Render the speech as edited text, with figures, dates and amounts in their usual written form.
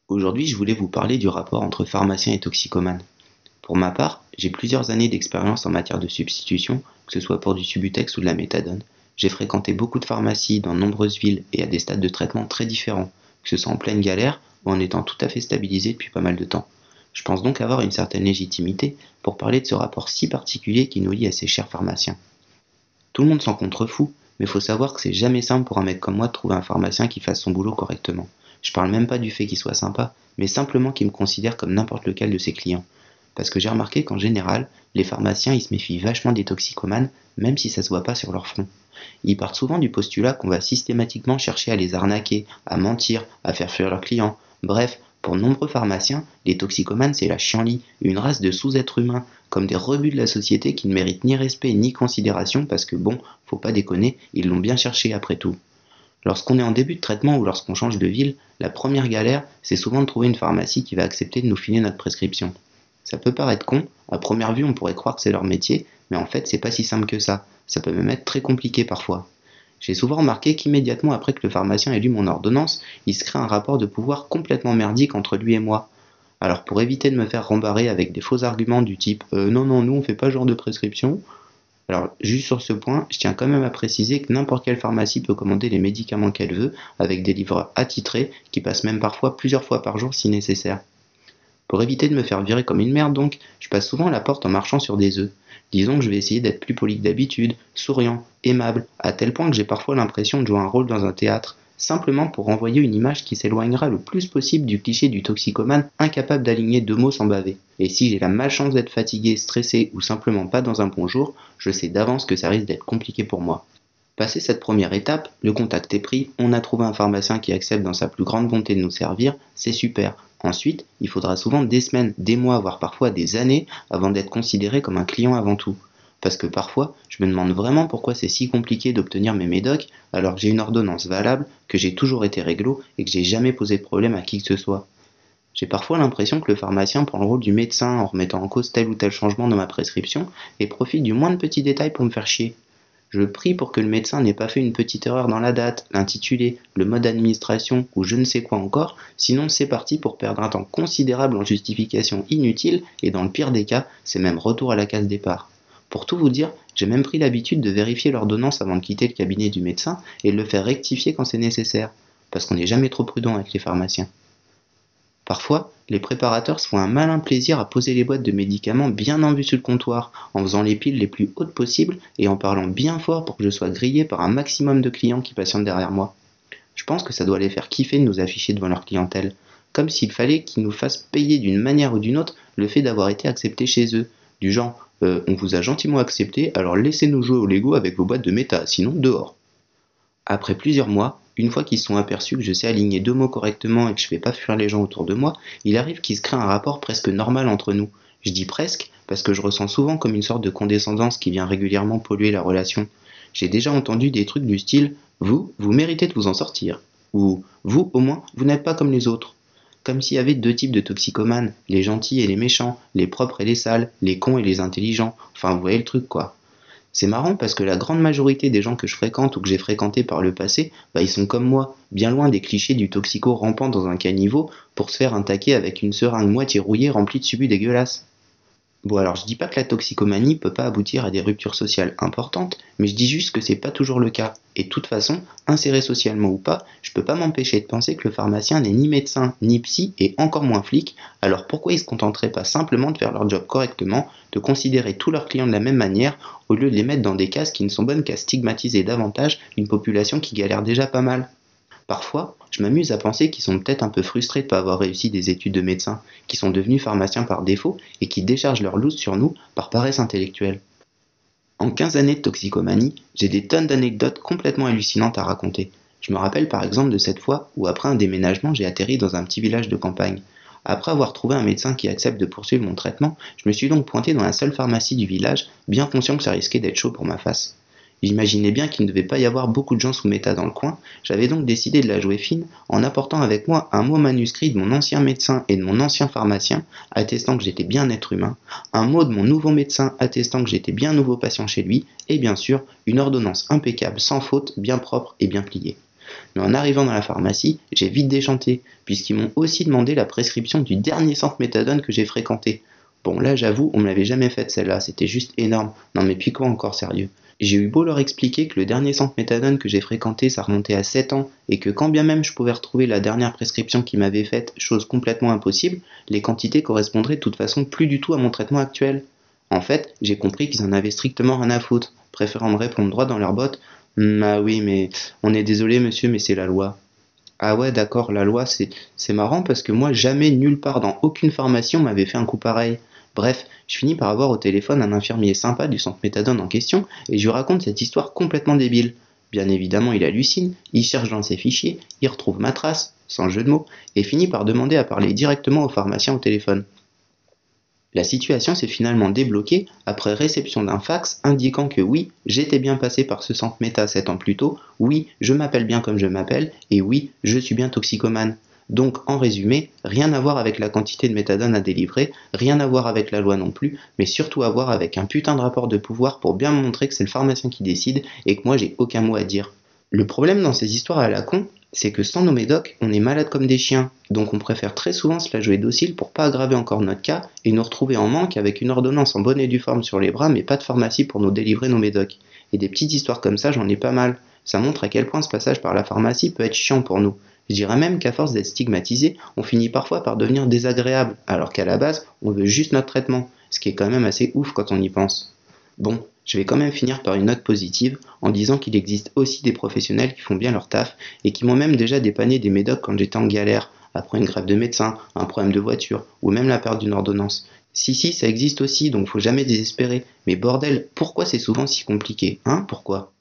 Aujourd'hui, je voulais vous parler du rapport entre pharmacien et toxicomane. Pour ma part, j'ai plusieurs années d'expérience en matière de substitution, que ce soit pour du Subutex ou de la méthadone. J'ai fréquenté beaucoup de pharmacies dans de nombreuses villes et à des stades de traitement très différents, que ce soit en pleine galère ou en étant tout à fait stabilisé depuis pas mal de temps. Je pense donc avoir une certaine légitimité pour parler de ce rapport si particulier qui nous lie à ces chers pharmaciens. Tout le monde s'en contrefout, mais faut savoir que c'est jamais simple pour un mec comme moi de trouver un pharmacien qui fasse son boulot correctement. Je parle même pas du fait qu'il soit sympa, mais simplement qu'il me considère comme n'importe lequel de ses clients. Parce que j'ai remarqué qu'en général, les pharmaciens ils se méfient vachement des toxicomanes, même si ça se voit pas sur leur front. Ils partent souvent du postulat qu'on va systématiquement chercher à les arnaquer, à mentir, à faire fuir leurs clients. Bref, pour de nombreux pharmaciens, les toxicomanes c'est la chienlit, une race de sous-êtres humains, comme des rebuts de la société qui ne méritent ni respect ni considération parce que bon, faut pas déconner, ils l'ont bien cherché après tout. Lorsqu'on est en début de traitement ou lorsqu'on change de ville, la première galère, c'est souvent de trouver une pharmacie qui va accepter de nous filer notre prescription. Ça peut paraître con, à première vue on pourrait croire que c'est leur métier, mais en fait c'est pas si simple que ça peut même être très compliqué parfois. J'ai souvent remarqué qu'immédiatement après que le pharmacien ait lu mon ordonnance, il se crée un rapport de pouvoir complètement merdique entre lui et moi. Alors pour éviter de me faire rembarrer avec des faux arguments du type non non nous on fait pas ce genre de prescription, alors juste sur ce point, je tiens quand même à préciser que n'importe quelle pharmacie peut commander les médicaments qu'elle veut avec des livreurs attitrés qui passent même parfois plusieurs fois par jour si nécessaire. Pour éviter de me faire virer comme une merde donc, je passe souvent la porte en marchant sur des œufs. Disons que je vais essayer d'être plus poli que d'habitude, souriant, aimable, à tel point que j'ai parfois l'impression de jouer un rôle dans un théâtre, simplement pour renvoyer une image qui s'éloignera le plus possible du cliché du toxicomane incapable d'aligner deux mots sans baver. Et si j'ai la malchance d'être fatigué, stressé ou simplement pas dans un bon jour, je sais d'avance que ça risque d'être compliqué pour moi. Passé cette première étape, le contact est pris, on a trouvé un pharmacien qui accepte dans sa plus grande bonté de nous servir, c'est super. Ensuite, il faudra souvent des semaines, des mois, voire parfois des années avant d'être considéré comme un client avant tout. Parce que parfois, je me demande vraiment pourquoi c'est si compliqué d'obtenir mes médocs alors que j'ai une ordonnance valable, que j'ai toujours été réglo et que j'ai jamais posé de problème à qui que ce soit. J'ai parfois l'impression que le pharmacien prend le rôle du médecin en remettant en cause tel ou tel changement dans ma prescription et profite du moindre petit détail pour me faire chier. Je prie pour que le médecin n'ait pas fait une petite erreur dans la date, l'intitulé, le mode d'administration ou je ne sais quoi encore, sinon c'est parti pour perdre un temps considérable en justifications inutiles et dans le pire des cas, c'est même retour à la case départ. Pour tout vous dire, j'ai même pris l'habitude de vérifier l'ordonnance avant de quitter le cabinet du médecin et de le faire rectifier quand c'est nécessaire, parce qu'on n'est jamais trop prudent avec les pharmaciens. Parfois, les préparateurs se font un malin plaisir à poser les boîtes de médicaments bien en vue sur le comptoir, en faisant les piles les plus hautes possibles et en parlant bien fort pour que je sois grillé par un maximum de clients qui patientent derrière moi. Je pense que ça doit les faire kiffer de nous afficher devant leur clientèle, comme s'il fallait qu'ils nous fassent payer d'une manière ou d'une autre le fait d'avoir été acceptés chez eux. Du genre, on vous a gentiment accepté, alors laissez-nous jouer au Lego avec vos boîtes de méta, sinon dehors. Après plusieurs mois, une fois qu'ils se sont aperçus que je sais aligner deux mots correctement et que je fais pas fuir les gens autour de moi, il arrive qu'il se crée un rapport presque normal entre nous. Je dis presque parce que je ressens souvent comme une sorte de condescendance qui vient régulièrement polluer la relation. J'ai déjà entendu des trucs du style vous méritez de vous en sortir. Ou vous, au moins, vous n'êtes pas comme les autres. Comme s'il y avait deux types de toxicomanes, les gentils et les méchants, les propres et les sales, les cons et les intelligents. Enfin, vous voyez le truc quoi. C'est marrant parce que la grande majorité des gens que je fréquente ou que j'ai fréquentés par le passé, ils sont comme moi, bien loin des clichés du toxico rampant dans un caniveau pour se faire un taquet avec une seringue moitié rouillée remplie de subus dégueulasses. Bon alors je dis pas que la toxicomanie peut pas aboutir à des ruptures sociales importantes, mais je dis juste que c'est pas toujours le cas. Et de toute façon, inséré socialement ou pas, je peux pas m'empêcher de penser que le pharmacien n'est ni médecin, ni psy, et encore moins flic, alors pourquoi ils se contenteraient pas simplement de faire leur job correctement, de considérer tous leurs clients de la même manière, au lieu de les mettre dans des cases qui ne sont bonnes qu'à stigmatiser davantage une population qui galère déjà pas mal. Parfois, je m'amuse à penser qu'ils sont peut-être un peu frustrés de ne pas avoir réussi des études de médecin, qui sont devenus pharmaciens par défaut et qui déchargent leur loose sur nous par paresse intellectuelle. En 15 années de toxicomanie, j'ai des tonnes d'anecdotes complètement hallucinantes à raconter. Je me rappelle par exemple de cette fois où après un déménagement j'ai atterri dans un petit village de campagne. Après avoir trouvé un médecin qui accepte de poursuivre mon traitement, je me suis donc pointé dans la seule pharmacie du village, bien conscient que ça risquait d'être chaud pour ma face. J'imaginais bien qu'il ne devait pas y avoir beaucoup de gens sous méta dans le coin, j'avais donc décidé de la jouer fine en apportant avec moi un mot manuscrit de mon ancien médecin et de mon ancien pharmacien attestant que j'étais bien être humain, un mot de mon nouveau médecin attestant que j'étais bien nouveau patient chez lui, et bien sûr une ordonnance impeccable sans faute, bien propre et bien pliée. Mais en arrivant dans la pharmacie, j'ai vite déchanté, puisqu'ils m'ont aussi demandé la prescription du dernier centre méthadone que j'ai fréquenté. Bon là j'avoue, on me l'avait jamais faite celle-là, c'était juste énorme. Non mais puis quoi encore sérieux? J'ai eu beau leur expliquer que le dernier centre méthadone que j'ai fréquenté ça remontait à 7 ans et que quand bien même je pouvais retrouver la dernière prescription qu'ils m'avaient faite, chose complètement impossible, les quantités correspondraient de toute façon plus du tout à mon traitement actuel. En fait, j'ai compris qu'ils en avaient strictement rien à foutre, préférant me répondre droit dans leur botte: Ah oui, mais on est désolé monsieur, mais c'est la loi. Ah ouais, d'accord, la loi, c'est marrant parce que moi, jamais nulle part dans aucune pharmacie on m'avait fait un coup pareil. Bref, je finis par avoir au téléphone un infirmier sympa du centre méthadone en question et je lui raconte cette histoire complètement débile. Bien évidemment, il hallucine, il cherche dans ses fichiers, il retrouve ma trace, sans jeu de mots, et finit par demander à parler directement au pharmacien au téléphone. La situation s'est finalement débloquée après réception d'un fax indiquant que oui, j'étais bien passé par ce centre méta 7 ans plus tôt, oui, je m'appelle bien comme je m'appelle, et oui, je suis bien toxicomane. Donc, en résumé, rien à voir avec la quantité de méthadone à délivrer, rien à voir avec la loi non plus, mais surtout à voir avec un putain de rapport de pouvoir pour bien me montrer que c'est le pharmacien qui décide et que moi j'ai aucun mot à dire. Le problème dans ces histoires à la con, c'est que sans nos médocs, on est malade comme des chiens, donc on préfère très souvent se la jouer docile pour pas aggraver encore notre cas et nous retrouver en manque avec une ordonnance en bonne et due forme sur les bras mais pas de pharmacie pour nous délivrer nos médocs. Et des petites histoires comme ça, j'en ai pas mal. Ça montre à quel point ce passage par la pharmacie peut être chiant pour nous. Je dirais même qu'à force d'être stigmatisé, on finit parfois par devenir désagréable, alors qu'à la base, on veut juste notre traitement, ce qui est quand même assez ouf quand on y pense. Bon, je vais quand même finir par une note positive en disant qu'il existe aussi des professionnels qui font bien leur taf et qui m'ont même déjà dépanné des médocs quand j'étais en galère, après une grève de médecin, un problème de voiture ou même la perte d'une ordonnance. Si, ça existe aussi, donc faut jamais désespérer. Mais bordel, pourquoi c'est souvent si compliqué, hein? Pourquoi?